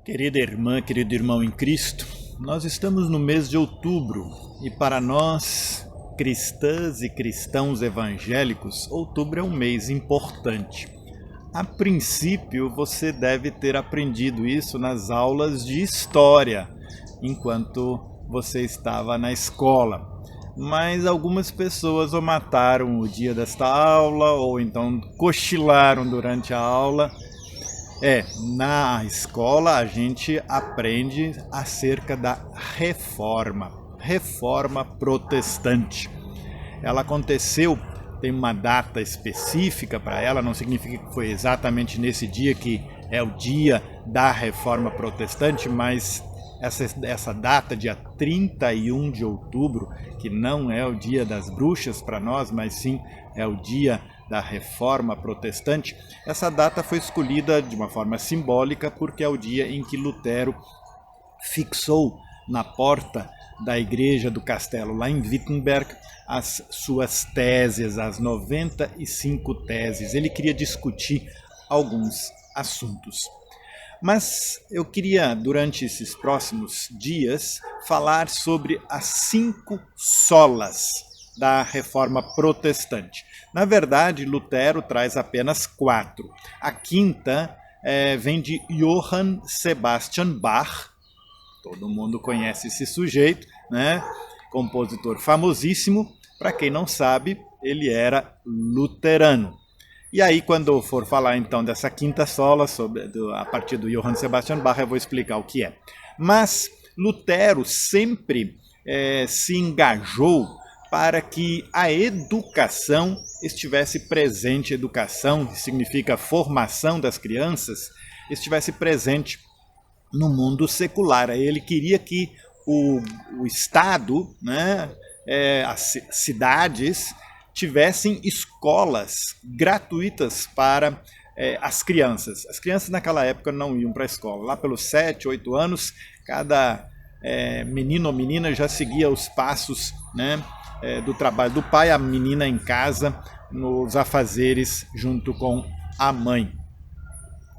Querida irmã, querido irmão em Cristo, nós estamos no mês de outubro e para nós, cristãs e cristãos evangélicos, outubro é um mês importante. A princípio, você deve ter aprendido isso nas aulas de história, enquanto você estava na escola. Mas algumas pessoas ou mataram o dia desta aula, ou então cochilaram durante a aula. Na escola a gente aprende acerca da reforma protestante. Ela aconteceu, tem uma data específica para ela, não significa que foi exatamente nesse dia que é o dia da reforma protestante, mas essa data, dia 31 de outubro, que não é o dia das bruxas para nós, mas sim é o dia da reforma protestante, essa data foi escolhida de uma forma simbólica porque é o dia em que Lutero fixou na porta da igreja do castelo lá em Wittenberg as suas teses, as 95 teses. Ele queria discutir alguns assuntos. Mas eu queria, durante esses próximos dias, falar sobre as 5 solas da reforma protestante. Na verdade, Lutero traz apenas 4. A quinta vem de Johann Sebastian Bach. Todo mundo conhece esse sujeito, né? Compositor famosíssimo. Para quem não sabe, ele era luterano. E aí, quando eu for falar então dessa quinta sola, a partir do Johann Sebastian Bach, eu vou explicar o que é. Mas Lutero sempre se engajou para que a educação estivesse presente. Educação, que significa formação das crianças, estivesse presente no mundo secular. Ele queria que o Estado, né, as cidades, tivessem escolas gratuitas para as crianças. As crianças naquela época não iam para a escola. Lá pelos 7, 8 anos, cada menino ou menina já seguia os passos, né, do trabalho do pai, a menina em casa, nos afazeres junto com a mãe.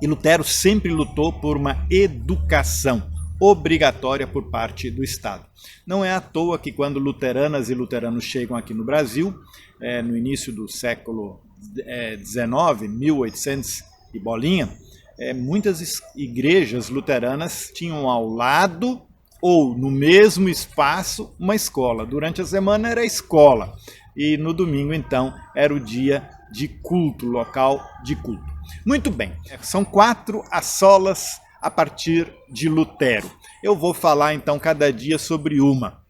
E Lutero sempre lutou por uma educação obrigatória por parte do Estado. Não é à toa que quando luteranas e luteranos chegam aqui no Brasil, no início do século XIX, 1800 e bolinha, muitas igrejas luteranas tinham ao lado ou no mesmo espaço uma escola. Durante a semana era escola e no domingo então era o dia de culto, local de culto. Muito bem, são 4 as solas a partir de Lutero. Eu vou falar então cada dia sobre uma,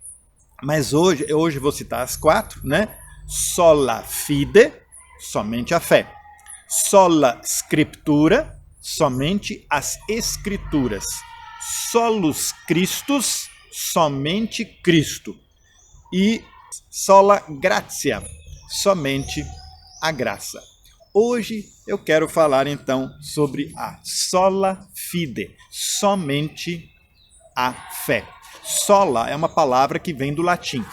mas hoje vou citar as 4, né? Sola fide, somente a fé. Sola scriptura, somente as escrituras. Solus Christus, somente Cristo. E sola gratia, somente a graça. Hoje eu quero falar então sobre a sola fide, somente a fé. Sola é uma palavra que vem do latim.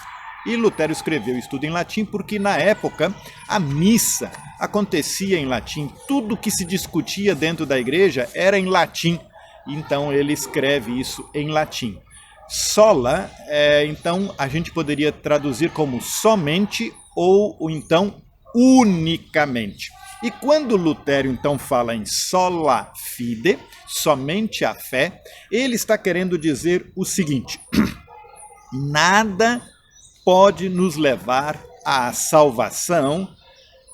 E Lutero escreveu isso tudo em latim porque na época a missa acontecia em latim. Tudo que se discutia dentro da igreja era em latim. Então ele escreve isso em latim. Sola, então a gente poderia traduzir como somente ou então unicamente. E quando Lutero então fala em sola fide, somente a fé, ele está querendo dizer o seguinte: nada pode nos levar à salvação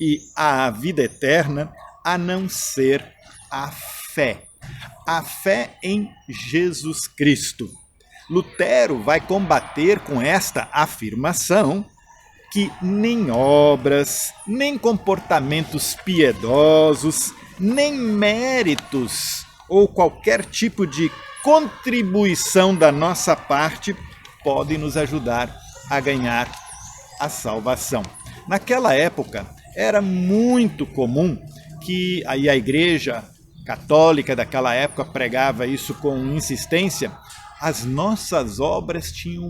e à vida eterna a não ser a fé. A fé em Jesus Cristo. Lutero vai combater com esta afirmação que nem obras, nem comportamentos piedosos, nem méritos ou qualquer tipo de contribuição da nossa parte podem nos ajudar a ganhar a salvação. Naquela época era muito comum que a igreja católica daquela época pregava isso com insistência. As nossas obras tinham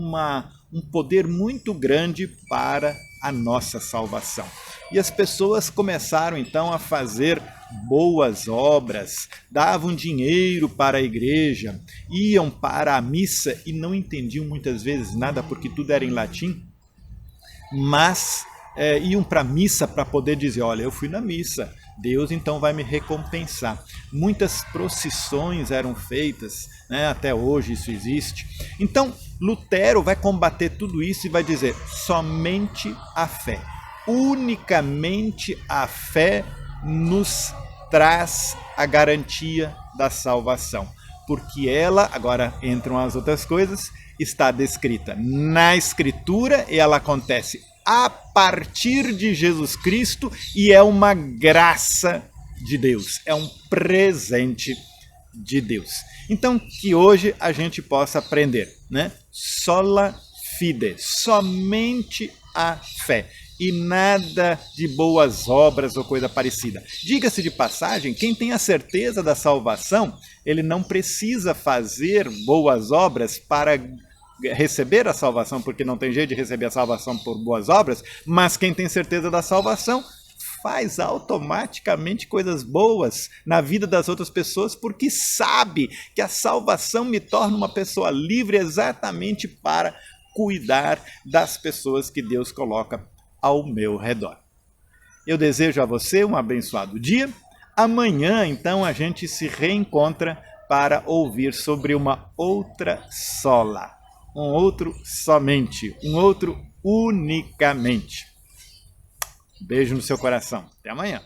um poder muito grande para a nossa salvação. E as pessoas começaram então a fazer boas obras, davam dinheiro para a igreja, iam para a missa e não entendiam muitas vezes nada porque tudo era em latim, mas iam para a missa para poder dizer, olha, eu fui na missa, Deus então vai me recompensar. Muitas procissões eram feitas, né? Até hoje isso existe. Então Lutero vai combater tudo isso e vai dizer, somente a fé, unicamente a fé nos traz a garantia da salvação. Porque ela, agora entram as outras coisas, está descrita na Escritura e ela acontece a partir de Jesus Cristo e é uma graça de Deus, é um presente de Deus. Então, que hoje a gente possa aprender, né? Sola fide, somente a fé e nada de boas obras ou coisa parecida. Diga-se de passagem, quem tem a certeza da salvação, ele não precisa fazer boas obras para receber a salvação, porque não tem jeito de receber a salvação por boas obras, mas quem tem certeza da salvação faz automaticamente coisas boas na vida das outras pessoas, porque sabe que a salvação me torna uma pessoa livre exatamente para cuidar das pessoas que Deus coloca ao meu redor. Eu desejo a você um abençoado dia. Amanhã, então, a gente se reencontra para ouvir sobre uma outra sola, um outro somente, um outro unicamente. Beijo no seu coração. Até amanhã.